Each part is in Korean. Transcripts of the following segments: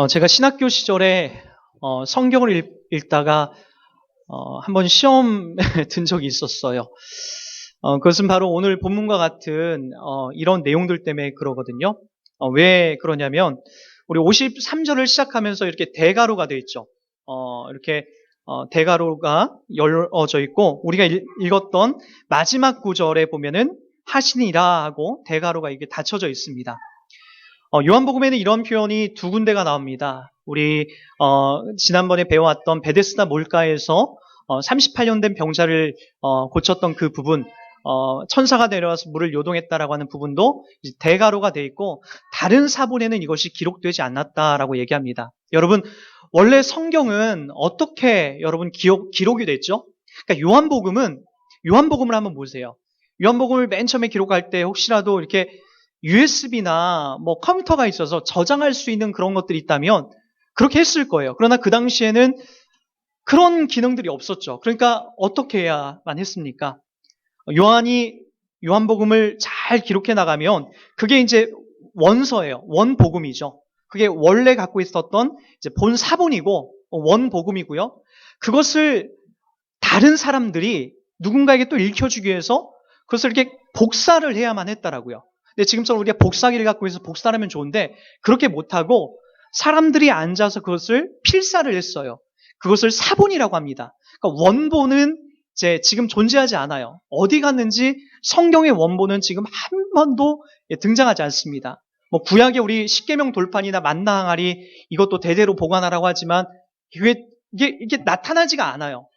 제가 신학교 시절에 성경을 읽다가 한번 시험 든 적이 있었어요. 그것은 바로 오늘 본문과 같은 이런 내용들 때문에 그러거든요. 왜 그러냐면 우리 53절을 시작하면서 이렇게 대가로가 되어 있죠. 이렇게 대가로가 열어져 있고 우리가 읽었던 마지막 구절에 보면은 하시니라 하고 대가로가 이게 닫혀져 있습니다. 요한복음에는 이런 표현이 두 군데가 나옵니다. 우리 지난번에 배워왔던 베데스다 몰가에서 38년 된 병자를 고쳤던 그 부분, 천사가 내려와서 물을 요동했다라고 하는 부분도 대가로가 돼 있고 다른 사본에는 이것이 기록되지 않았다라고 얘기합니다. 여러분, 원래 성경은 어떻게 여러분 기록이 됐죠? 그러니까 요한복음을 한번 보세요. 요한복음을 맨 처음에 기록할 때 혹시라도 이렇게 USB나 뭐 컴퓨터가 있어서 저장할 수 있는 그런 것들이 있다면 그렇게 했을 거예요. 그러나 그 당시에는 그런 기능들이 없었죠. 그러니까 어떻게 해야만 했습니까? 요한복음을 잘 기록해 나가면 그게 이제 원서예요. 원복음이죠. 그게 원래 갖고 있었던 이제 본 사본이고 원복음이고요. 그것을 다른 사람들이 누군가에게 또 읽혀주기 위해서 그것을 이렇게 복사를 해야만 했다라고요. 근데 지금처럼 우리가 복사기를 갖고 있어서 복사를 하면 좋은데 그렇게 못하고 사람들이 앉아서 그것을 필사를 했어요. 그것을 사본이라고 합니다. 그러니까 원본은 이제 지금 존재하지 않아요. 어디 갔는지 성경의 원본은 지금 한 번도 등장하지 않습니다. 뭐 구약의 우리 십계명 돌판이나 만나 항아리 이것도 대대로 보관하라고 하지만 이게 나타나지가 않아요.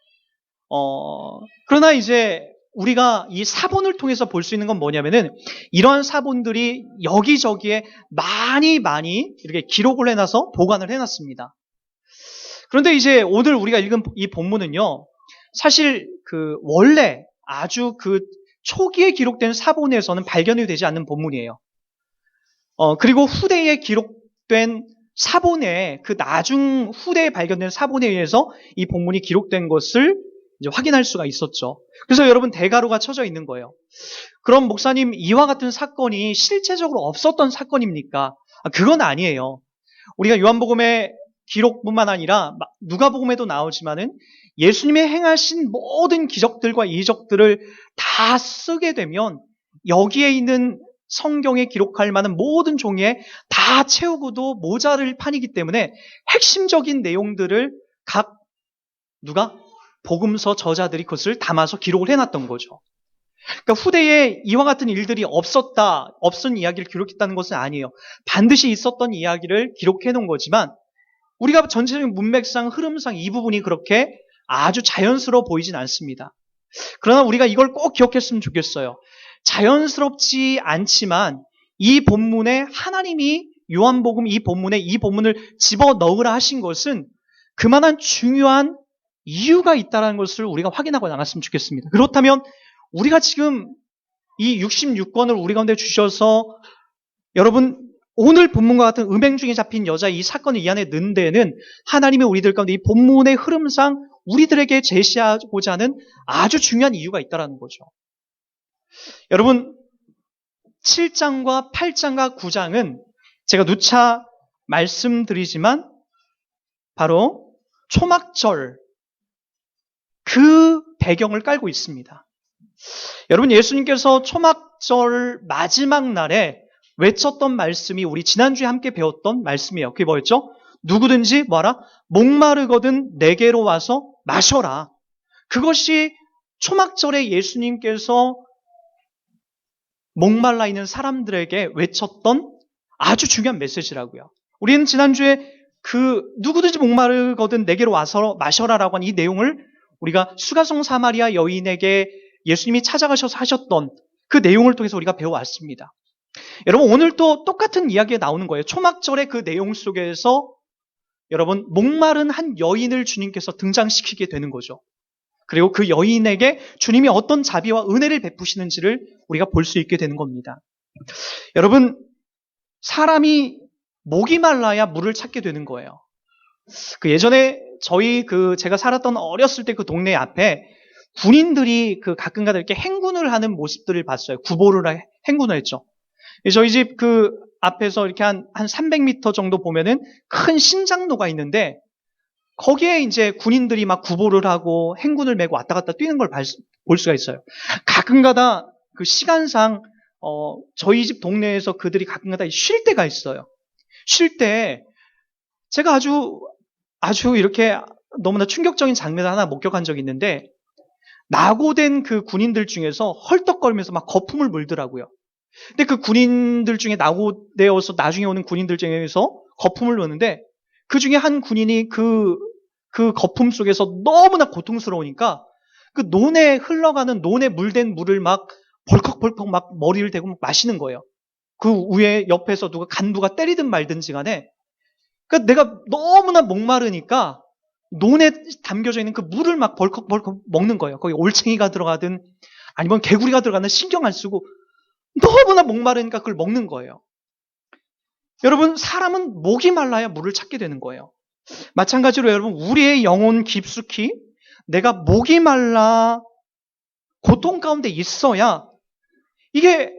그러나 이제 우리가 이 사본을 통해서 볼 수 있는 건 뭐냐면은 이러한 사본들이 여기저기에 많이 이렇게 기록을 해놔서 보관을 해놨습니다. 그런데 이제 오늘 우리가 읽은 이 본문은요, 사실 원래 아주 초기에 기록된 사본에서는 발견이 되지 않는 본문이에요. 그리고 후대에 기록된 사본에 후대에 발견된 사본에 의해서 이 본문이 기록된 것을 이제 확인할 수가 있었죠. 그래서 여러분 대가로가 쳐져 있는 거예요. 그럼 목사님 이와 같은 사건이 실제적으로 없었던 사건입니까? 그건 아니에요. 우리가 요한복음의 기록뿐만 아니라 누가복음에도 나오지만은 예수님의 행하신 모든 기적들과 이적들을 다 쓰게 되면 여기에 있는 성경에 기록할 만한 모든 종이에 다 채우고도 모자랄 판이기 때문에 핵심적인 내용들을 복음서 저자들이 그것을 담아서 기록을 해놨던 거죠. 그러니까 후대에 이와 같은 일들이 없은 이야기를 기록했다는 것은 아니에요. 반드시 있었던 이야기를 기록해 놓은 거지만 우리가 전체적인 문맥상, 흐름상 이 부분이 그렇게 아주 자연스러워 보이진 않습니다. 그러나 우리가 이걸 꼭 기억했으면 좋겠어요. 자연스럽지 않지만 이 본문에 하나님이 요한복음 이 본문을 집어넣으라 하신 것은 그만한 중요한 이유가 있다는 것을 우리가 확인하고 나갔으면 좋겠습니다. 그렇다면 우리가 지금 이 66권을 우리 가운데 주셔서 여러분 오늘 본문과 같은 음행 중에 잡힌 여자 이 사건을 이 안에 넣은 데에는 하나님이 우리들 가운데 이 본문의 흐름상 우리들에게 제시하고자 하는 아주 중요한 이유가 있다는 거죠. 여러분 7장과 8장과 9장은 제가 누차 말씀드리지만 바로 초막절 그 배경을 깔고 있습니다. 여러분 예수님께서 초막절 마지막 날에 외쳤던 말씀이 우리 지난주에 함께 배웠던 말씀이에요. 그게 뭐였죠? 누구든지 뭐하라? 목마르거든 내게로 와서 마셔라. 그것이 초막절에 예수님께서 목말라 있는 사람들에게 외쳤던 아주 중요한 메시지라고요. 우리는 지난주에 누구든지 목마르거든 내게로 와서 마셔라라고 한 이 내용을 우리가 수가성 사마리아 여인에게 예수님이 찾아가셔서 하셨던 그 내용을 통해서 우리가 배워왔습니다. 여러분 오늘 또 똑같은 이야기가 나오는 거예요. 초막절의 그 내용 속에서 여러분 목마른 한 여인을 주님께서 등장시키게 되는 거죠. 그리고 그 여인에게 주님이 어떤 자비와 은혜를 베푸시는지를 우리가 볼 수 있게 되는 겁니다. 여러분 사람이 목이 말라야 물을 찾게 되는 거예요. 예전에 제가 살았던 어렸을 때 그 동네 앞에 군인들이 가끔가다 이렇게 행군을 하는 모습들을 봤어요. 구보를 행군을 했죠. 저희 집 앞에서 이렇게 한 300m 정도 보면은 큰 신장로가 있는데 거기에 이제 군인들이 막 구보를 하고 행군을 메고 왔다 갔다 뛰는 걸 볼 수가 있어요. 가끔가다 그 시간상 저희 집 동네에서 그들이 가끔가다 쉴 때가 있어요. 쉴 때 제가 아주 이렇게 너무나 충격적인 장면을 하나 목격한 적이 있는데 낙오된 그 군인들 중에서 헐떡거리면서 막 거품을 물더라고요. 근데 그 군인들 중에 낙오되어서 나중에 오는 군인들 중에서 거품을 넣는데 그 중에 한 군인이 그 거품 속에서 너무나 고통스러우니까 그 논에 흘러가는 논에 물된 물을 막 벌컥벌컥 막 머리를 대고 막 마시는 거예요. 그 위에 옆에서 누가 간부가 때리든 말든지 간에 그러니까 내가 너무나 목마르니까 논에 담겨져 있는 그 물을 막 벌컥벌컥 먹는 거예요. 거기 올챙이가 들어가든 아니면 개구리가 들어가든 신경 안 쓰고 너무나 목마르니까 그걸 먹는 거예요. 여러분, 사람은 목이 말라야 물을 찾게 되는 거예요. 마찬가지로 여러분, 우리의 영혼 깊숙이 내가 목이 말라 고통 가운데 있어야 이게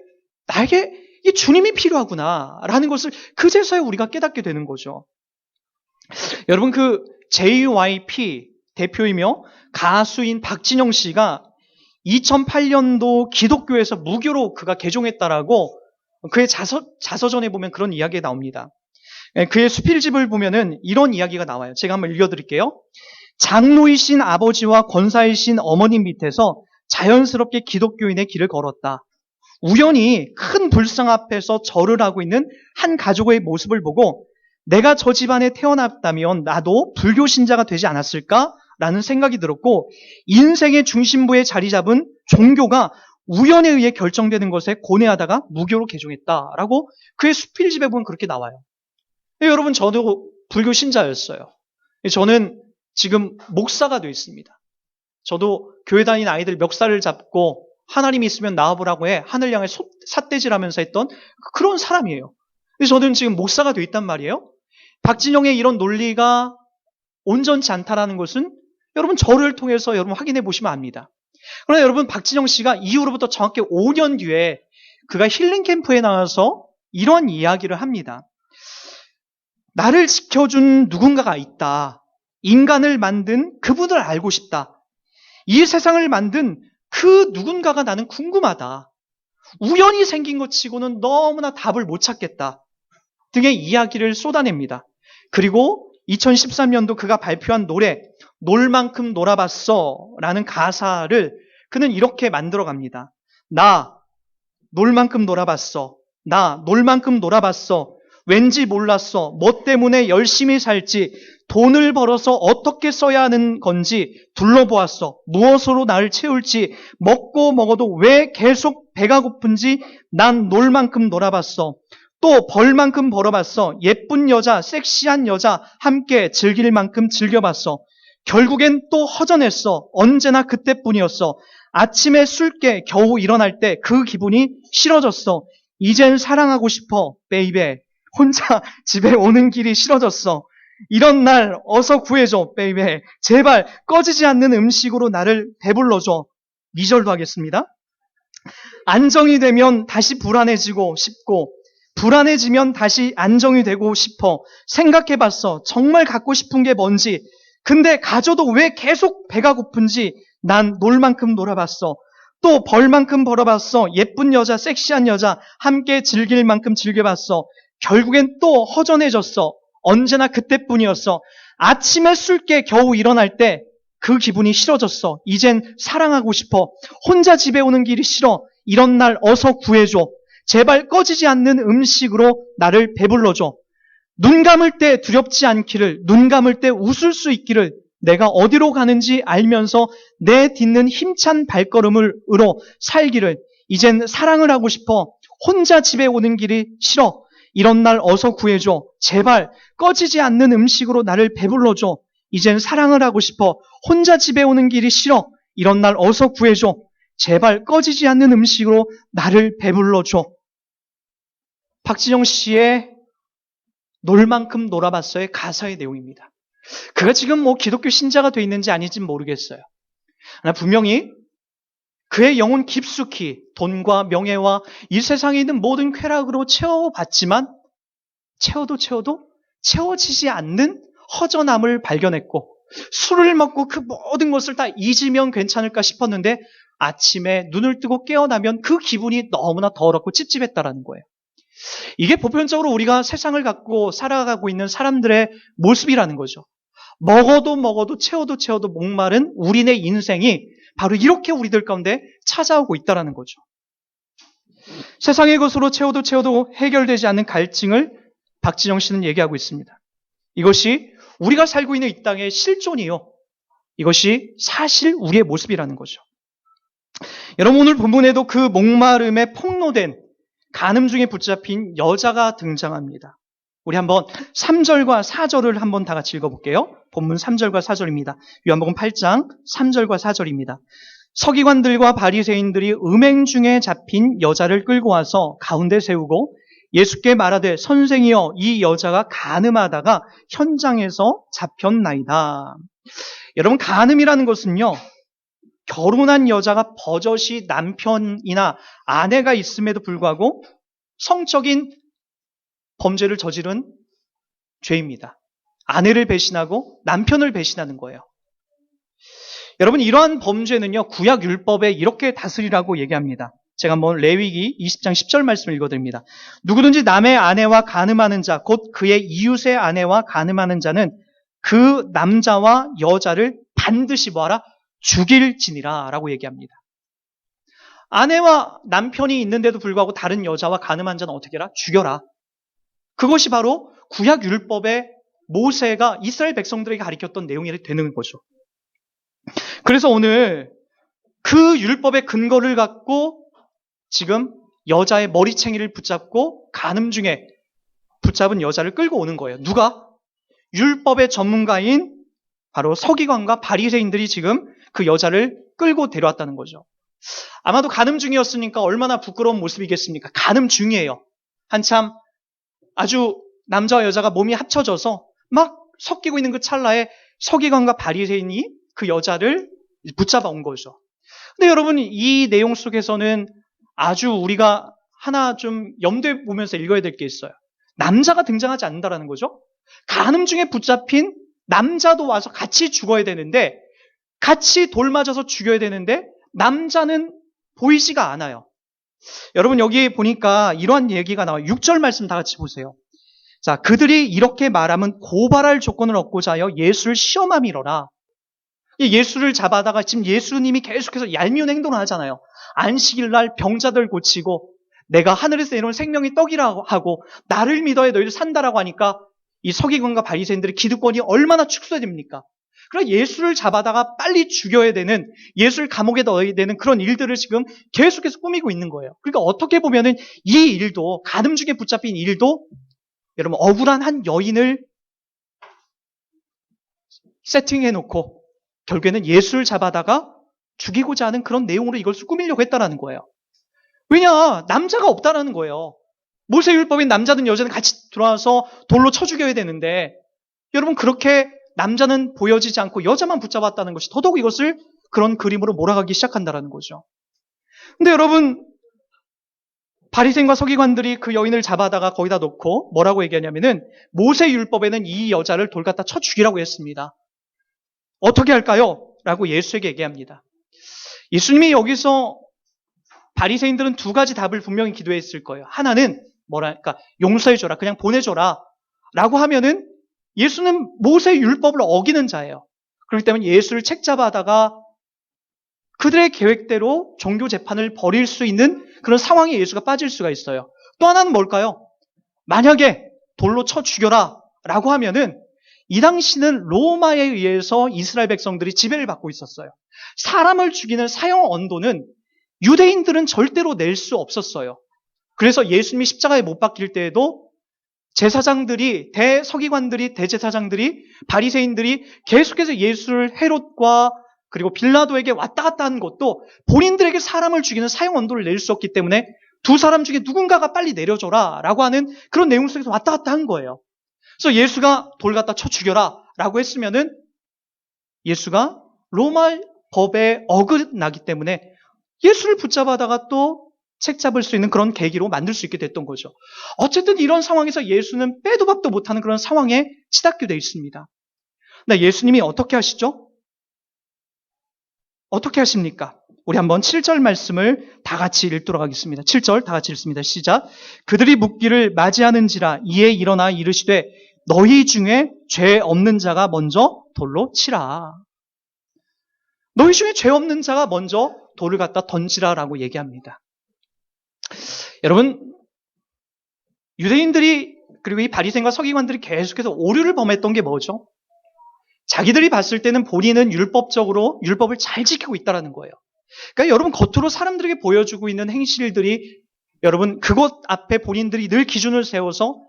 나에게 이 주님이 필요하구나라는 것을 그제서야 우리가 깨닫게 되는 거죠. 여러분, 그 JYP 대표이며 가수인 박진영 씨가 2008년도 기독교에서 무교로 그가 개종했다라고 그의 자서전에 보면 그런 이야기가 나옵니다. 그의 수필집을 보면은 이런 이야기가 나와요. 제가 한번 읽어드릴게요. 장로이신 아버지와 권사이신 어머님 밑에서 자연스럽게 기독교인의 길을 걸었다. 우연히 큰 불상 앞에서 절을 하고 있는 한 가족의 모습을 보고 내가 저 집안에 태어났다면 나도 불교 신자가 되지 않았을까? 라는 생각이 들었고 인생의 중심부에 자리 잡은 종교가 우연에 의해 결정되는 것에 고뇌하다가 무교로 개종했다라고 그의 수필집에 보면 그렇게 나와요. 여러분, 저도 불교 신자였어요. 저는 지금 목사가 되어 있습니다. 저도 교회 다니는 아이들 멱살을 잡고 하나님이 있으면 나와보라고 해 하늘 향해 삿대질하면서 했던 그런 사람이에요. 저는 지금 목사가 되어 있단 말이에요. 박진영의 이런 논리가 온전치 않다라는 것은 여러분 저를 통해서 여러분 확인해 보시면 압니다. 그러나 여러분 박진영 씨가 이후로부터 정확히 5년 뒤에 그가 힐링 캠프에 나와서 이런 이야기를 합니다. 나를 지켜준 누군가가 있다. 인간을 만든 그분을 알고 싶다. 이 세상을 만든 그 누군가가 나는 궁금하다. 우연히 생긴 것 치고는 너무나 답을 못 찾겠다. 등의 이야기를 쏟아냅니다. 그리고 2013년도 그가 발표한 노래 놀 만큼 놀아봤어 라는 가사를 그는 이렇게 만들어 갑니다. 나 놀 만큼 놀아봤어. 나 놀 만큼 놀아봤어. 왠지 몰랐어. 뭐 때문에 열심히 살지, 돈을 벌어서 어떻게 써야 하는 건지 둘러보았어. 무엇으로 나를 채울지, 먹고 먹어도 왜 계속 배가 고픈지 난 놀 만큼 놀아봤어. 또 벌 만큼 벌어봤어. 예쁜 여자, 섹시한 여자 함께 즐길 만큼 즐겨봤어. 결국엔 또 허전했어. 언제나 그때뿐이었어. 아침에 술 깨 겨우 일어날 때 그 기분이 싫어졌어. 이젠 사랑하고 싶어, 베이베. 혼자 집에 오는 길이 싫어졌어. 이런 날 어서 구해줘, 베이베. 제발 꺼지지 않는 음식으로 나를 배불러줘. 2절도 하겠습니다. 안정이 되면 다시 불안해지고 싶고 불안해지면 다시 안정이 되고 싶어. 생각해봤어. 정말 갖고 싶은 게 뭔지. 근데 가져도 왜 계속 배가 고픈지 난 놀 만큼 놀아봤어. 또 벌 만큼 벌어봤어. 예쁜 여자, 섹시한 여자 함께 즐길 만큼 즐겨봤어. 결국엔 또 허전해졌어. 언제나 그때뿐이었어. 아침에 술 깨 겨우 일어날 때 그 기분이 싫어졌어. 이젠 사랑하고 싶어. 혼자 집에 오는 길이 싫어. 이런 날 어서 구해줘. 제발 꺼지지 않는 음식으로 나를 배불러줘. 눈 감을 때 두렵지 않기를, 눈 감을 때 웃을 수 있기를, 내가 어디로 가는지 알면서 내 딛는 힘찬 발걸음으로 살기를, 이젠 사랑을 하고 싶어. 혼자 집에 오는 길이 싫어. 이런 날 어서 구해줘. 제발 꺼지지 않는 음식으로 나를 배불러줘. 이젠 사랑을 하고 싶어. 혼자 집에 오는 길이 싫어. 이런 날 어서 구해줘. 제발 꺼지지 않는 음식으로 나를 배불러줘. 박진영 씨의 놀 만큼 놀아봤어의 가사의 내용입니다. 그가 지금 기독교 신자가 돼 있는지 아닌지 모르겠어요. 그러나 분명히 그의 영혼 깊숙이 돈과 명예와 이 세상에 있는 모든 쾌락으로 채워봤지만 채워도 채워지지 않는 허전함을 발견했고 술을 먹고 그 모든 것을 다 잊으면 괜찮을까 싶었는데 아침에 눈을 뜨고 깨어나면 그 기분이 너무나 더럽고 찝찝했다라는 거예요. 이게 보편적으로 우리가 세상을 갖고 살아가고 있는 사람들의 모습이라는 거죠. 먹어도 채워도 목마른 우리네 인생이 바로 이렇게 우리들 가운데 찾아오고 있다는 거죠. 세상의 것으로 채워도 해결되지 않는 갈증을 박진영 씨는 얘기하고 있습니다. 이것이 우리가 살고 있는 이 땅의 실존이요. 이것이 사실 우리의 모습이라는 거죠. 여러분, 오늘 본문에도 그 목마름에 폭로된 간음 중에 붙잡힌 여자가 등장합니다. 우리 한번 3절과 4절을 한번 다 같이 읽어볼게요. 본문 3절과 4절입니다. 요한복음 8장 3절과 4절입니다. 서기관들과 바리새인들이 음행 중에 잡힌 여자를 끌고 와서 가운데 세우고 예수께 말하되 선생이여 이 여자가 간음하다가 현장에서 잡혔나이다. 여러분, 간음이라는 것은요, 결혼한 여자가 버젓이 남편이나 아내가 있음에도 불구하고 성적인 범죄를 저지른 죄입니다. 아내를 배신하고 남편을 배신하는 거예요. 여러분, 이러한 범죄는요, 구약 율법에 이렇게 다스리라고 얘기합니다. 제가 한번 레위기 20장 10절 말씀을 읽어드립니다. 누구든지 남의 아내와 간음하는 자, 곧 그의 이웃의 아내와 간음하는 자는 그 남자와 여자를 반드시 뭐하라? 죽일지니라 라고 얘기합니다. 아내와 남편이 있는데도 불구하고 다른 여자와 간음한 자는 어떻게 해라? 죽여라. 그것이 바로 구약 율법의 모세가 이스라엘 백성들에게 가르쳤던 내용이 되는 거죠. 그래서 오늘 그 율법의 근거를 갖고 지금 여자의 머리챙이를 붙잡고 간음 중에 붙잡은 여자를 끌고 오는 거예요. 누가? 율법의 전문가인 바로 서기관과 바리새인들이 지금 그 여자를 끌고 데려왔다는 거죠. 아마도 간음 중이었으니까 얼마나 부끄러운 모습이겠습니까? 간음 중이에요. 한참 아주 남자와 여자가 몸이 합쳐져서 막 섞이고 있는 그 찰나에 서기관과 바리새인이 그 여자를 붙잡아 온 거죠. 근데 여러분, 이 내용 속에서는 아주 우리가 하나 좀 염두에 보면서 읽어야 될 게 있어요. 남자가 등장하지 않는다라는 거죠. 간음 중에 붙잡힌 남자도 와서 같이 죽어야 되는데, 같이 돌 맞아서 죽여야 되는데 남자는 보이지가 않아요. 여러분, 여기 보니까 이러한 얘기가 나와요. 6절 말씀 다 같이 보세요. 자, 그들이 이렇게 말하면 고발할 조건을 얻고자 하여 예수를 시험함이로라. 예수를 잡아다가 지금 예수님이 계속해서 얄미운 행동을 하잖아요. 안식일 날 병자들 고치고 내가 하늘에서 내려온 생명의 떡이라고 하고 나를 믿어야 너희들 산다라고 하니까 이 서기관과 바리새인들의 기득권이 얼마나 축소됩니까? 그래서 예수를 잡아다가 빨리 죽여야 되는, 예수를 감옥에 넣어야 되는 그런 일들을 지금 계속해서 꾸미고 있는 거예요. 그러니까 어떻게 보면은 이 일도, 간음 중에 붙잡힌 일도 여러분 억울한 한 여인을 세팅해놓고 결국에는 예수를 잡아다가 죽이고자 하는 그런 내용으로 이것을 꾸미려고 했다라는 거예요. 왜냐? 남자가 없다라는 거예요. 모세율법인 남자든 여자든 같이 들어와서 돌로 쳐 죽여야 되는데 여러분, 그렇게 남자는 보여지지 않고 여자만 붙잡았다는 것이 더더욱 이것을 그런 그림으로 몰아가기 시작한다는 거죠. 근데 여러분, 바리새인과 서기관들이 그 여인을 잡아다가 거기다 놓고 뭐라고 얘기하냐면은 모세율법에는 이 여자를 돌 갖다 쳐 죽이라고 했습니다. 어떻게 할까요? 라고 예수에게 얘기합니다. 예수님이 여기서 바리새인들은 두 가지 답을 분명히 기도했을 거예요. 하나는 뭐랄까, 용서해줘라, 그냥 보내줘라 라고 하면은 예수는 모세 율법을 어기는 자예요. 그렇기 때문에 예수를 책잡아다가 그들의 계획대로 종교 재판을 벌일 수 있는 그런 상황에 예수가 빠질 수가 있어요. 또 하나는 뭘까요? 만약에 돌로 쳐 죽여라 라고 하면은 이 당시는 로마에 의해서 이스라엘 백성들이 지배를 받고 있었어요. 사람을 죽이는 사형 언도는 유대인들은 절대로 낼 수 없었어요. 그래서 예수님이 십자가에 못 박힐 때에도 제사장들이, 대서기관들이, 대제사장들이, 바리새인들이 계속해서 예수를 헤롯과 그리고 빌라도에게 왔다 갔다 하는 것도 본인들에게 사람을 죽이는 사형 언도를 낼 수 없기 때문에 두 사람 중에 누군가가 빨리 내려줘라 라고 하는 그런 내용 속에서 왔다 갔다 한 거예요. 그래서 예수가 돌 갖다 쳐 죽여라 라고 했으면은 예수가 로마 법에 어긋나기 때문에 예수를 붙잡아다가 또 책 잡을 수 있는 그런 계기로 만들 수 있게 됐던 거죠. 어쨌든 이런 상황에서 예수는 빼도 박도 못하는 그런 상황에 치닫게 되어 있습니다. 나 예수님이 어떻게 하시죠? 어떻게 하십니까? 우리 한번 7절 말씀을 다 같이 읽도록 하겠습니다. 7절 다 같이 읽습니다. 시작. 그들이 묻기를 맞이하는지라 이에 일어나 이르시되 너희 중에 죄 없는 자가 먼저 돌로 치라. 너희 중에 죄 없는 자가 먼저 돌을 갖다 던지라라고 얘기합니다. 여러분, 유대인들이 그리고 이 바리새인과 서기관들이 계속해서 오류를 범했던 게 뭐죠? 자기들이 봤을 때는 본인은 율법적으로 율법을 잘 지키고 있다는 거예요. 그러니까 여러분 겉으로 사람들에게 보여주고 있는 행실들이 여러분 그것 앞에 본인들이 늘 기준을 세워서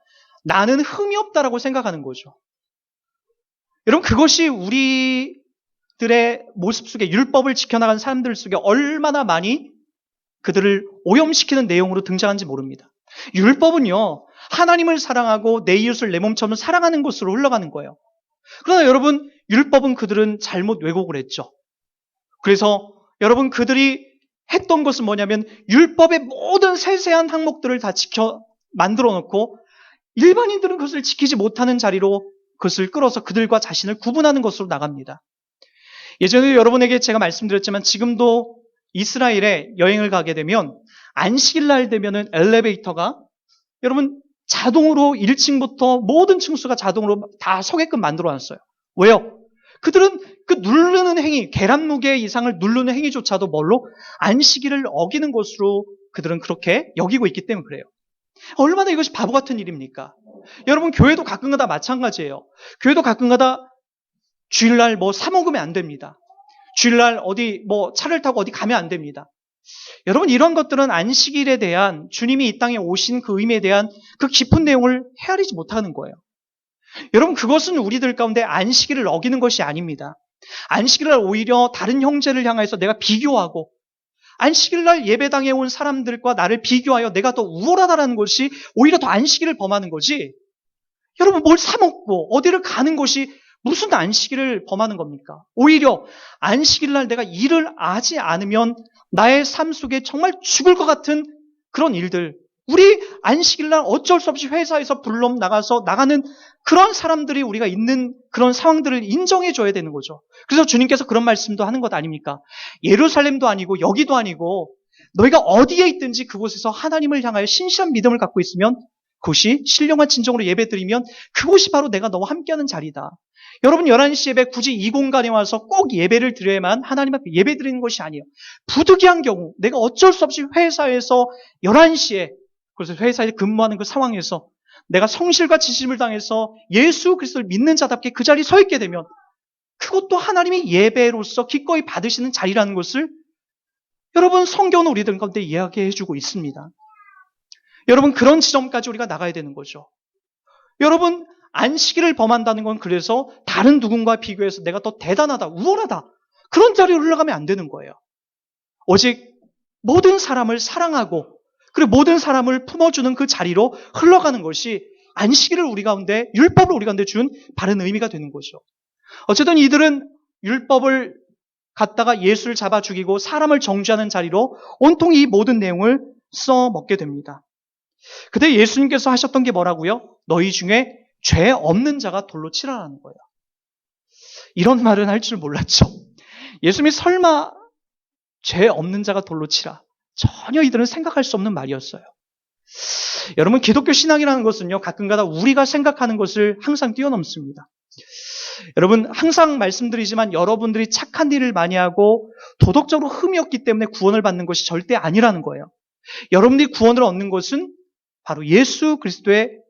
나는 흠이 없다라고 생각하는 거죠. 여러분 그것이 우리들의 모습 속에 율법을 지켜나가는 사람들 속에 얼마나 많이 그들을 오염시키는 내용으로 등장하는지 모릅니다. 율법은요, 하나님을 사랑하고 내 이웃을 내 몸처럼 사랑하는 것으로 흘러가는 거예요. 그러나 여러분, 율법은 그들은 잘못 왜곡을 했죠. 그래서 여러분 그들이 했던 것은 뭐냐면 율법의 모든 세세한 항목들을 다 만들어 놓고 일반인들은 그것을 지키지 못하는 자리로 그것을 끌어서 그들과 자신을 구분하는 것으로 나갑니다. 예전에 여러분에게 제가 말씀드렸지만 지금도 이스라엘에 여행을 가게 되면 안식일 날 되면은 엘리베이터가 여러분 자동으로 1층부터 모든 층수가 자동으로 다 서게끔 만들어 놨어요. 왜요? 그들은 그 누르는 행위, 계란 무게 이상을 누르는 행위조차도 뭘로? 안식일을 어기는 것으로 그들은 그렇게 여기고 있기 때문에 그래요. 얼마나 이것이 바보 같은 일입니까? 여러분 교회도 가끔가다 마찬가지예요. 교회도 가끔가다 주일날 사 먹으면 안 됩니다. 주일날 어디 차를 타고 어디 가면 안 됩니다. 여러분 이런 것들은 안식일에 대한 주님이 이 땅에 오신 그 의미에 대한 그 깊은 내용을 헤아리지 못하는 거예요. 여러분 그것은 우리들 가운데 안식일을 어기는 것이 아닙니다. 안식일날 오히려 다른 형제를 향해서 내가 비교하고 안식일날 예배당에 온 사람들과 나를 비교하여 내가 더 우월하다는 것이 오히려 더 안식일을 범하는 거지. 여러분 뭘 사 먹고 어디를 가는 것이 무슨 안식일을 범하는 겁니까? 오히려 안식일날 내가 일을 하지 않으면 나의 삶 속에 정말 죽을 것 같은 그런 일들, 우리 안식일날 어쩔 수 없이 회사에서 불러 나가는 그런 사람들이 우리가 있는 그런 상황들을 인정해줘야 되는 거죠. 그래서 주님께서 그런 말씀도 하는 것 아닙니까? 예루살렘도 아니고 여기도 아니고 너희가 어디에 있든지 그곳에서 하나님을 향하여 신실한 믿음을 갖고 있으면 그것이 신령한 진정으로 예배드리면 그곳이 바로 내가 너와 함께하는 자리다. 여러분 11시 예배 굳이 이 공간에 와서 꼭 예배를 드려야만 하나님 앞에 예배 드리는 것이 아니에요. 부득이한 경우 내가 어쩔 수 없이 회사에서 11시에 그래서 회사에 근무하는 그 상황에서 내가 성실과 지심을 당해서 예수 그리스도를 믿는 자답게 그 자리에 서 있게 되면 그것도 하나님이 예배로서 기꺼이 받으시는 자리라는 것을 여러분 성경은 우리들 가운데 이야기해 주고 있습니다. 여러분 그런 지점까지 우리가 나가야 되는 거죠. 여러분 안식일을 범한다는 건 그래서 다른 누군가와 비교해서 내가 더 대단하다, 우월하다 그런 자리로 흘러가면 안 되는 거예요. 오직 모든 사람을 사랑하고 그리고 모든 사람을 품어주는 그 자리로 흘러가는 것이 안식일을 우리 가운데, 율법을 우리 가운데 준 바른 의미가 되는 거죠. 어쨌든 이들은 율법을 갖다가 예수를 잡아 죽이고 사람을 정죄하는 자리로 온통 이 모든 내용을 써먹게 됩니다. 그때 예수님께서 하셨던 게 뭐라고요? 너희 중에 죄 없는 자가 돌로 치라라는 거예요. 이런 말은 할 줄 몰랐죠. 예수님이 설마 죄 없는 자가 돌로 치라. 전혀 이들은 생각할 수 없는 말이었어요. 여러분 기독교 신앙이라는 것은요 가끔가다 우리가 생각하는 것을 항상 뛰어넘습니다. 여러분 항상 말씀드리지만 여러분들이 착한 일을 많이 하고 도덕적으로 흠이 없기 때문에 구원을 받는 것이 절대 아니라는 거예요. 여러분들이 구원을 얻는 것은 바로 예수 그리스도의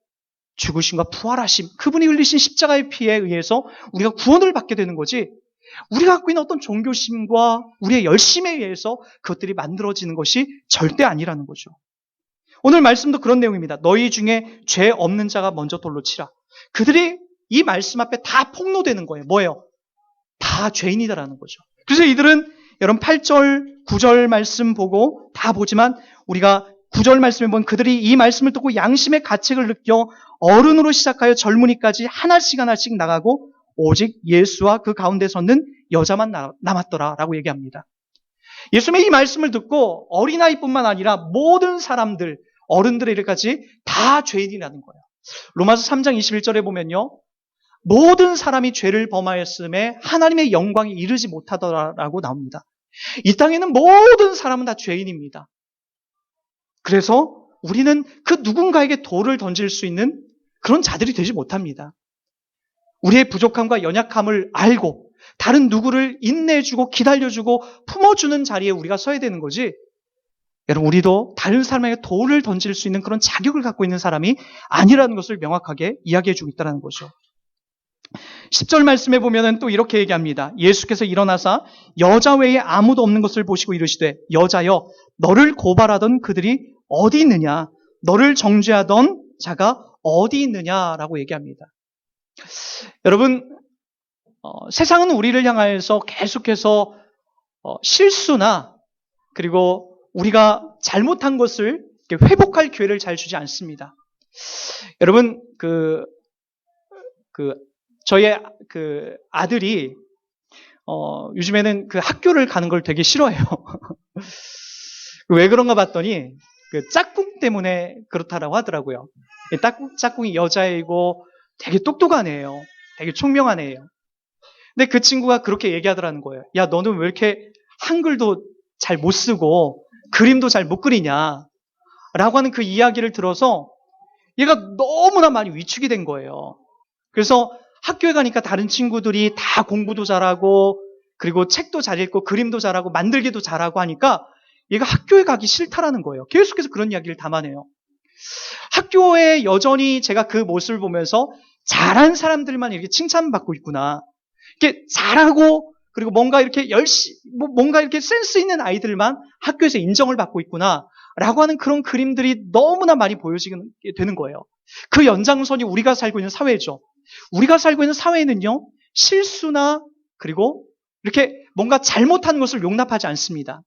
죽으심과 부활하심, 그분이 흘리신 십자가의 피에 의해서 우리가 구원을 받게 되는 거지, 우리가 갖고 있는 어떤 종교심과 우리의 열심에 의해서 그것들이 만들어지는 것이 절대 아니라는 거죠. 오늘 말씀도 그런 내용입니다. 너희 중에 죄 없는 자가 먼저 돌로 치라. 그들이 이 말씀 앞에 다 폭로되는 거예요. 뭐예요? 다 죄인이다라는 거죠. 그래서 이들은 여러분 8절, 9절 말씀 보고 다 보지만 우리가 9절 말씀에 보면 그들이 이 말씀을 듣고 양심의 가책을 느껴 어른으로 시작하여 젊은이까지 하나씩 하나씩 나가고 오직 예수와 그 가운데 섰는 여자만 남았더라 라고 얘기합니다. 예수님의 이 말씀을 듣고 어린아이뿐만 아니라 모든 사람들, 어른들에게까지 다 죄인이라는 거예요. 로마서 3장 21절에 보면요. 모든 사람이 죄를 범하였음에 하나님의 영광에 이르지 못하더라라고 나옵니다. 이 땅에는 모든 사람은 다 죄인입니다. 그래서 우리는 그 누군가에게 돌을 던질 수 있는 그런 자들이 되지 못합니다. 우리의 부족함과 연약함을 알고 다른 누구를 인내해주고 기다려주고 품어주는 자리에 우리가 서야 되는 거지. 여러분, 우리도 다른 사람에게 돌을 던질 수 있는 그런 자격을 갖고 있는 사람이 아니라는 것을 명확하게 이야기해주고 있다는 거죠. 10절 말씀에 보면은 또 이렇게 얘기합니다. 예수께서 일어나사 여자 외에 아무도 없는 것을 보시고 이르시되 여자여 너를 고발하던 그들이 어디 있느냐? 너를 정죄하던 자가 어디 있느냐라고 얘기합니다. 여러분, 세상은 우리를 향하여서 계속해서 실수나 그리고 우리가 잘못한 것을 회복할 기회를 잘 주지 않습니다. 여러분, 저희 아들이 요즘에는 학교를 가는 걸 되게 싫어해요. 왜 그런가 봤더니 짝꿍 때문에 그렇다라고 하더라고요. 짝꿍이 여자애이고 되게 똑똑한 애예요. 되게 총명한 애예요. 근데 그 친구가 그렇게 얘기하더라는 거예요. 야, 너는 왜 이렇게 한글도 잘 못 쓰고 그림도 잘 못 그리냐? 라고 하는 그 이야기를 들어서 얘가 너무나 많이 위축이 된 거예요. 그래서 학교에 가니까 다른 친구들이 다 공부도 잘하고 그리고 책도 잘 읽고 그림도 잘하고 만들기도 잘하고 하니까 얘가 학교에 가기 싫다라는 거예요. 계속해서 그런 이야기를 담아내요. 학교에 여전히 제가 그 모습을 보면서 잘한 사람들만 이렇게 칭찬받고 있구나. 이렇게 잘하고 그리고 뭔가 이렇게 뭔가 이렇게 센스 있는 아이들만 학교에서 인정을 받고 있구나. 라고 하는 그런 그림들이 너무나 많이 보여지게 되는 거예요. 그 연장선이 우리가 살고 있는 사회죠. 우리가 살고 있는 사회는요, 실수나 그리고 이렇게 뭔가 잘못한 것을 용납하지 않습니다.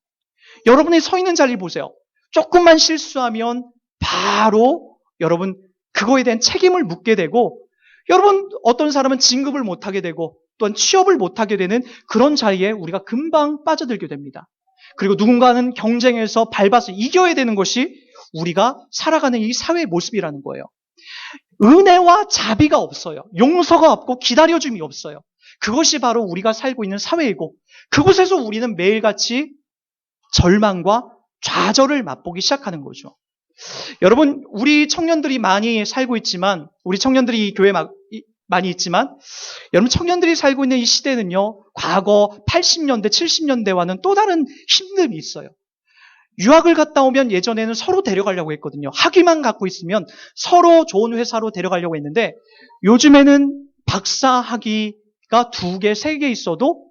여러분이 서 있는 자리를 보세요. 조금만 실수하면 바로 여러분 그거에 대한 책임을 묻게 되고 여러분 어떤 사람은 진급을 못하게 되고 또한 취업을 못하게 되는 그런 자리에 우리가 금방 빠져들게 됩니다. 그리고 누군가는 경쟁에서 밟아서 이겨야 되는 것이 우리가 살아가는 이 사회의 모습이라는 거예요. 은혜와 자비가 없어요. 용서가 없고 기다려줌이 없어요. 그것이 바로 우리가 살고 있는 사회이고 그곳에서 우리는 매일같이 절망과 좌절을 맛보기 시작하는 거죠. 여러분, 우리 청년들이 많이 살고 있지만 우리 청년들이 이 교회에 많이 있지만 여러분 청년들이 살고 있는 이 시대는요. 과거 80년대, 70년대와는 또 다른 힘듦이 있어요. 유학을 갔다 오면 예전에는 서로 데려가려고 했거든요. 학위만 갖고 있으면 서로 좋은 회사로 데려가려고 했는데 요즘에는 박사 학위가 2개, 3개 있어도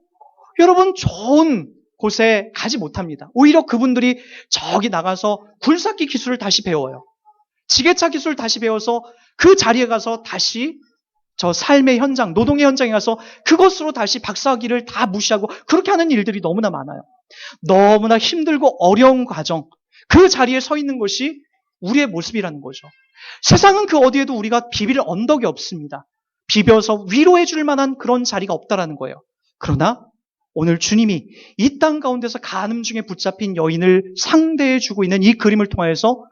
여러분 좋은 곳에 가지 못합니다. 오히려 그분들이 저기 나가서 굴삭기 기술을 다시 배워요. 지게차 기술을 다시 배워서 그 자리에 가서 다시 저 삶의 현장, 노동의 현장에 가서 그것으로 다시 박사학위를 다 무시하고 그렇게 하는 일들이 너무나 많아요. 너무나 힘들고 어려운 과정, 그 자리에 서 있는 것이 우리의 모습이라는 거죠. 세상은 그 어디에도 우리가 비빌 언덕이 없습니다. 비벼서 위로해 줄 만한 그런 자리가 없다라는 거예요. 그러나 오늘 주님이 이 땅 가운데서 간음 중에 붙잡힌 여인을 상대해 주고 있는 이 그림을 통해서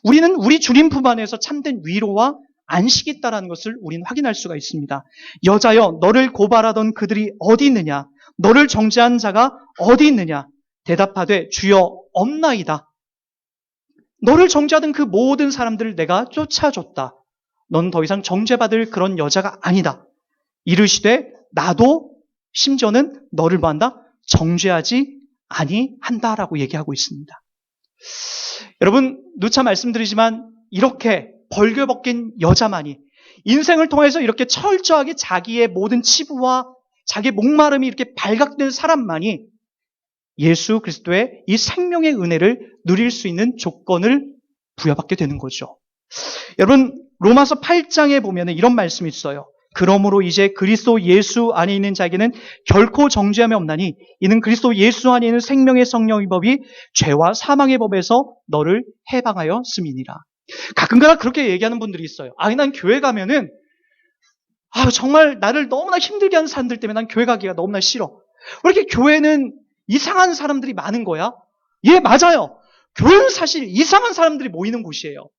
우리는 우리 주님 품 안에서 참된 위로와 안식이 있다는 것을 우리는 확인할 수가 있습니다. 여자여 너를 고발하던 그들이 어디 있느냐? 너를 정죄한 자가 어디 있느냐? 대답하되 주여 없나이다. 너를 정죄하던 그 모든 사람들을 내가 쫓아줬다. 넌 더 이상 정죄받을 그런 여자가 아니다. 이르시되 나도 심지어는 너를 뭐한다? 정죄하지 아니한다라고 얘기하고 있습니다. 여러분 누차 말씀드리지만 이렇게 벌거벗긴 여자만이 인생을 통해서 이렇게 철저하게 자기의 모든 치부와 자기의 목마름이 이렇게 발각된 사람만이 예수 그리스도의 이 생명의 은혜를 누릴 수 있는 조건을 부여받게 되는 거죠. 여러분 로마서 8장에 보면 이런 말씀이 있어요. 그러므로 이제 그리스도 예수 안에 있는 자에게는 결코 정죄함이 없나니 이는 그리스도 예수 안에 있는 생명의 성령의 법이 죄와 사망의 법에서 너를 해방하였음이니라. 가끔가다 그렇게 얘기하는 분들이 있어요. 난 교회 가면은 정말 나를 너무나 힘들게 하는 사람들 때문에 난 교회 가기가 너무나 싫어. 왜 이렇게 교회는 이상한 사람들이 많은 거야? 예, 맞아요. 교회는 사실 이상한 사람들이 모이는 곳이에요.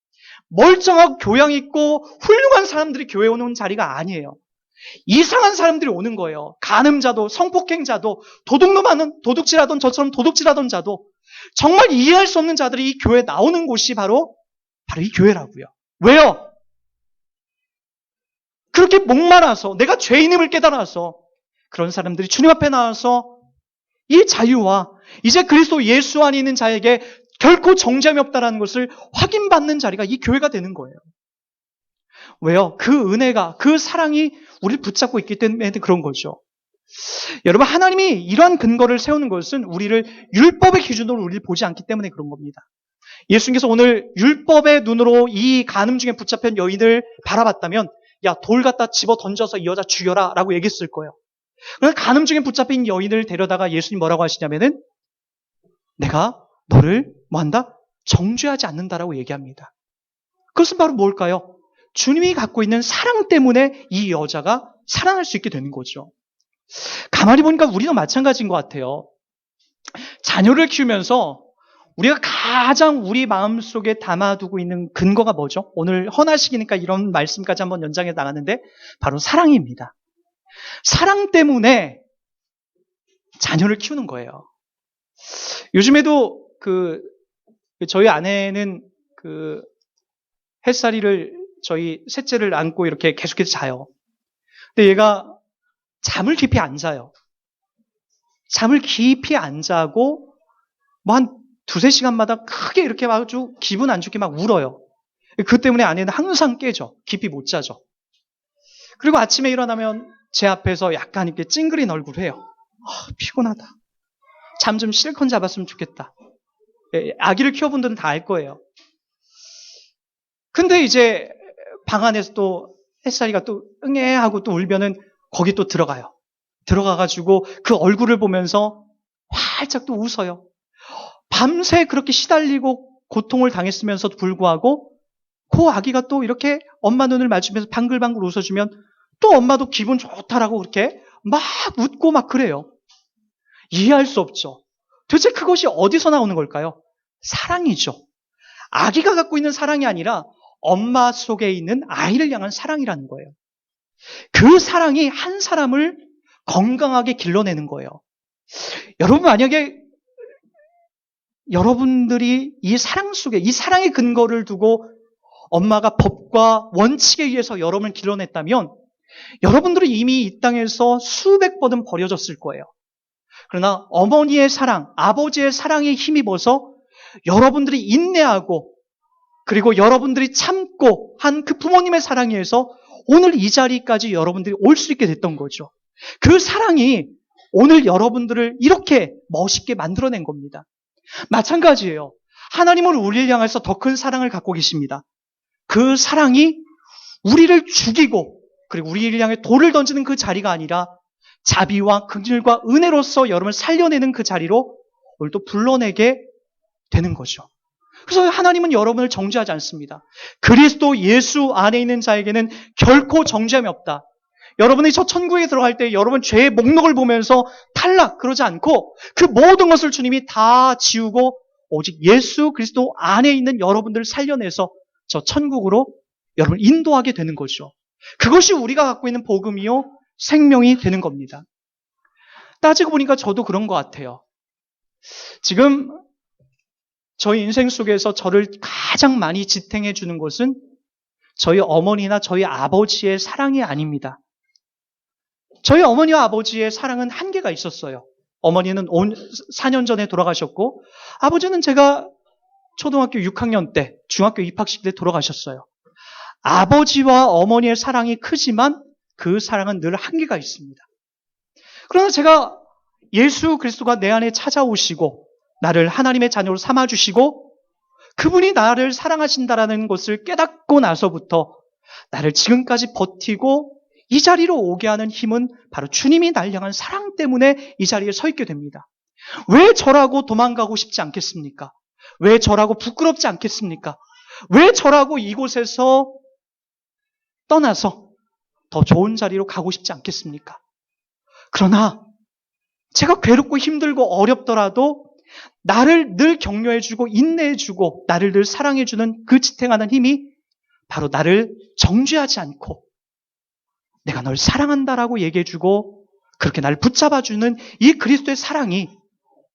멀쩡하고 교양 있고 훌륭한 사람들이 교회에 오는 자리가 아니에요. 이상한 사람들이 오는 거예요. 간음자도, 성폭행자도, 도둑질하던 저처럼 도둑질하던 자도, 정말 이해할 수 없는 자들이 이 교회에 나오는 곳이 바로 이 교회라고요. 왜요? 그렇게 목말라서, 내가 죄인임을 깨달아서 그런 사람들이 주님 앞에 나와서 이 자유와 이제 그리스도 예수 안에 있는 자에게 결코 정죄함이 없다는 것을 확인받는 자리가 이 교회가 되는 거예요. 왜요? 그 은혜가, 그 사랑이 우리를 붙잡고 있기 때문에 그런 거죠. 여러분, 하나님이 이러한 근거를 세우는 것은 우리를 율법의 기준으로 우리를 보지 않기 때문에 그런 겁니다. 예수님께서 오늘 율법의 눈으로 이 간음 중에 붙잡힌 여인을 바라봤다면, 야, 돌 갖다 집어 던져서 이 여자 죽여라 라고 얘기했을 거예요. 그래서 간음 중에 붙잡힌 여인을 데려다가 예수님 뭐라고 하시냐면은, 내가 너를 뭐한다? 정죄하지 않는다라고 얘기합니다. 그것은 바로 뭘까요? 주님이 갖고 있는 사랑 때문에 이 여자가 사랑할 수 있게 되는 거죠. 가만히 보니까 우리도 마찬가지인 것 같아요. 자녀를 키우면서 우리가 가장 우리 마음속에 담아두고 있는 근거가 뭐죠? 오늘 헌화식이니까 이런 말씀까지 한번 연장해 나가는데 바로 사랑입니다. 사랑 때문에 자녀를 키우는 거예요. 요즘에도 저희 아내는 햇살이를 저희 셋째를 안고 이렇게 계속해서 자요. 근데 얘가 잠을 깊이 안 자요. 잠을 깊이 안 자고 뭐 한 두세 시간마다 크게 이렇게 아주 기분 안 좋게 막 울어요. 그 때문에 아내는 항상 깨져. 깊이 못 자죠. 그리고 아침에 일어나면 제 앞에서 약간 이렇게 찡그린 얼굴을 해요. 피곤하다. 잠 좀 실컷 잡았으면 좋겠다. 아기를 키워본 분들은 다 알 거예요. 근데 이제 방 안에서 또 햇살이가 또 응애하고 또 울면은 거기 또 들어가요. 들어가가지고 그 얼굴을 보면서 활짝 또 웃어요. 밤새 그렇게 시달리고 고통을 당했으면서도 불구하고 그 아기가 또 이렇게 엄마 눈을 마주치면서 방글방글 웃어주면 또 엄마도 기분 좋다라고 그렇게 막 웃고 막 그래요. 이해할 수 없죠. 도대체 그것이 어디서 나오는 걸까요? 사랑이죠. 아기가 갖고 있는 사랑이 아니라 엄마 속에 있는 아이를 향한 사랑이라는 거예요. 그 사랑이 한 사람을 건강하게 길러내는 거예요. 여러분, 만약에 여러분들이 이 사랑 속에, 이 사랑의 근거를 두고 엄마가 법과 원칙에 의해서 여러분을 길러냈다면 여러분들은 이미 이 땅에서 수백 번은 버려졌을 거예요. 그러나 어머니의 사랑, 아버지의 사랑에 힘입어서 여러분들이 인내하고 그리고 여러분들이 참고 한 그 부모님의 사랑에 의해서 오늘 이 자리까지 여러분들이 올 수 있게 됐던 거죠. 그 사랑이 오늘 여러분들을 이렇게 멋있게 만들어낸 겁니다. 마찬가지예요. 하나님은 우리를 향해서 더 큰 사랑을 갖고 계십니다. 그 사랑이 우리를 죽이고 그리고 우리를 향해 돌을 던지는 그 자리가 아니라 자비와 긍휼과 은혜로서 여러분을 살려내는 그 자리로 오늘 또 불러내게 되는 거죠. 그래서 하나님은 여러분을 정죄하지 않습니다. 그리스도 예수 안에 있는 자에게는 결코 정죄함이 없다. 여러분이 저 천국에 들어갈 때 여러분 죄의 목록을 보면서 탈락 그러지 않고 그 모든 것을 주님이 다 지우고 오직 예수 그리스도 안에 있는 여러분들을 살려내서 저 천국으로 여러분을 인도하게 되는 거죠. 그것이 우리가 갖고 있는 복음이요 생명이 되는 겁니다. 따지고 보니까 저도 그런 것 같아요. 지금 저희 인생 속에서 저를 가장 많이 지탱해 주는 것은 저희 어머니나 저희 아버지의 사랑이 아닙니다. 저희 어머니와 아버지의 사랑은 한계가 있었어요. 어머니는 4년 전에 돌아가셨고 아버지는 제가 초등학교 6학년 때 중학교 입학식 때 돌아가셨어요. 아버지와 어머니의 사랑이 크지만 그 사랑은 늘 한계가 있습니다. 그러나 제가 예수 그리스도가 내 안에 찾아오시고 나를 하나님의 자녀로 삼아주시고 그분이 나를 사랑하신다라는 것을 깨닫고 나서부터 나를 지금까지 버티고 이 자리로 오게 하는 힘은 바로 주님이 날 향한 사랑 때문에 이 자리에 서 있게 됩니다. 왜 저라고 도망가고 싶지 않겠습니까? 왜 저라고 부끄럽지 않겠습니까? 왜 저라고 이곳에서 떠나서 더 좋은 자리로 가고 싶지 않겠습니까? 그러나 제가 괴롭고 힘들고 어렵더라도 나를 늘 격려해주고 인내해주고 나를 늘 사랑해주는 그 지탱하는 힘이 바로 나를 정죄하지 않고 내가 널 사랑한다라고 얘기해주고 그렇게 나를 붙잡아주는 이 그리스도의 사랑이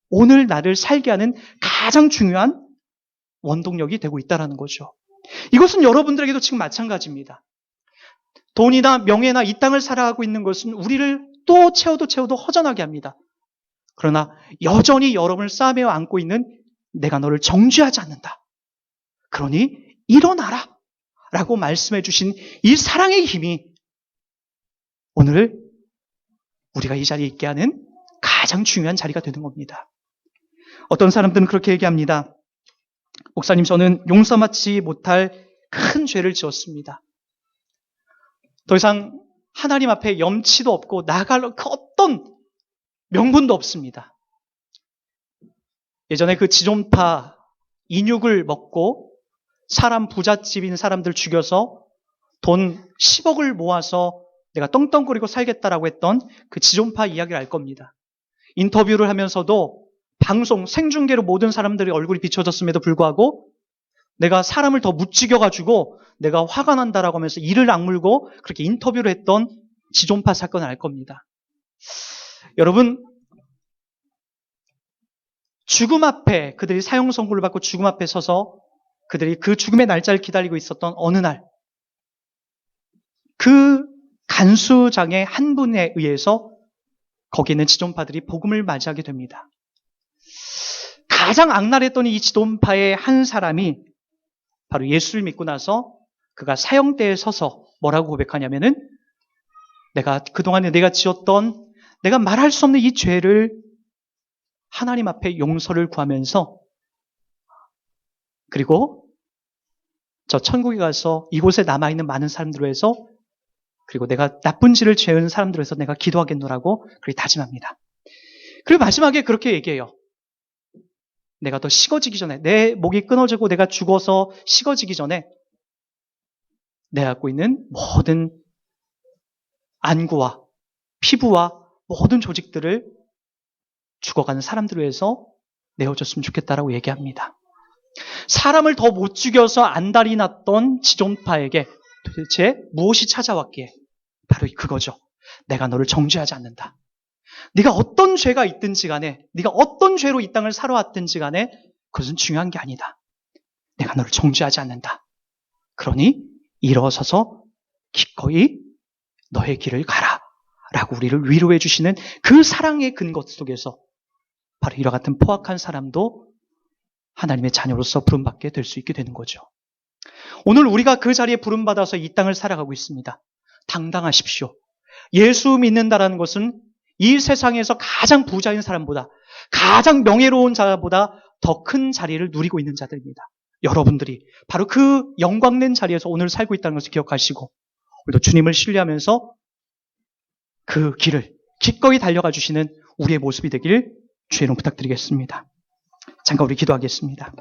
오늘 나를 살게 하는 가장 중요한 원동력이 되고 있다는 거죠. 이것은 여러분들에게도 지금 마찬가지입니다. 돈이나 명예나 이 땅을 살아가고 있는 것은 우리를 또 채워도 허전하게 합니다. 그러나 여전히 여러분을 싸매어 안고 있는 내가 너를 정죄하지 않는다. 그러니 일어나라 라고 말씀해 주신 이 사랑의 힘이 오늘 우리가 이 자리에 있게 하는 가장 중요한 자리가 되는 겁니다. 어떤 사람들은 그렇게 얘기합니다. 목사님, 저는 용서받지 못할 큰 죄를 지었습니다. 더 이상 하나님 앞에 염치도 없고 나아갈 그 어떤 명분도 없습니다. 예전에 그 지존파 인육을 먹고 사람 부잣집인 사람들 죽여서 돈 10억을 모아서 내가 떵떵거리고 살겠다라고 했던 그 지존파 이야기를 알 겁니다. 인터뷰를 하면서도 방송, 생중계로 모든 사람들의 얼굴이 비춰졌음에도 불구하고 내가 사람을 더 무찌겨가지고 내가 화가 난다라고 하면서 이를 악물고 그렇게 인터뷰를 했던 지존파 사건을 알 겁니다. 여러분, 죽음 앞에 그들이 사형 선고를 받고 죽음 앞에 서서 그들이 그 죽음의 날짜를 기다리고 있었던 어느 날, 그 간수장의 한 분에 의해서 거기 있는 지존파들이 복음을 맞이하게 됩니다. 가장 악랄했던 이 지존파의 한 사람이 바로 예수를 믿고 나서 그가 사형대에 서서 뭐라고 고백하냐면은 내가 그동안에 내가 지었던 내가 말할 수 없는 이 죄를 하나님 앞에 용서를 구하면서 그리고 저 천국에 가서 이곳에 남아있는 많은 사람들로 해서 그리고 내가 나쁜 짓을 죄은 사람들로 해서 내가 기도하겠노라고 그렇게 다짐합니다. 그리고 마지막에 그렇게 얘기해요. 내가 더 식어지기 전에 내 목이 끊어지고 내가 죽어서 식어지기 전에 내가 갖고 있는 모든 안구와 피부와 모든 조직들을 죽어가는 사람들로 해서 내어줬으면 좋겠다라고 얘기합니다. 사람을 더 못 죽여서 안달이 났던 지존파에게 도대체 무엇이 찾아왔기에 바로 그거죠. 내가 너를 정죄하지 않는다. 네가 어떤 죄가 있든지 간에 네가 어떤 죄로 이 땅을 살아왔든지 간에 그것은 중요한 게 아니다. 내가 너를 정죄하지 않는다. 그러니 일어서서 기꺼이 너의 길을 가라 라고 우리를 위로해 주시는 그 사랑의 근거 속에서 바로 이와 같은 포악한 사람도 하나님의 자녀로서 부름받게 될 수 있게 되는 거죠. 오늘 우리가 그 자리에 부름받아서 이 땅을 살아가고 있습니다. 당당하십시오. 예수 믿는다라는 것은 이 세상에서 가장 부자인 사람보다 가장 명예로운 자보다 더 큰 자리를 누리고 있는 자들입니다. 여러분들이 바로 그 영광된 자리에서 오늘 살고 있다는 것을 기억하시고 우리도 주님을 신뢰하면서 그 길을 기꺼이 달려가 주시는 우리의 모습이 되길 주의 이름 부탁드리겠습니다. 잠깐 우리 기도하겠습니다.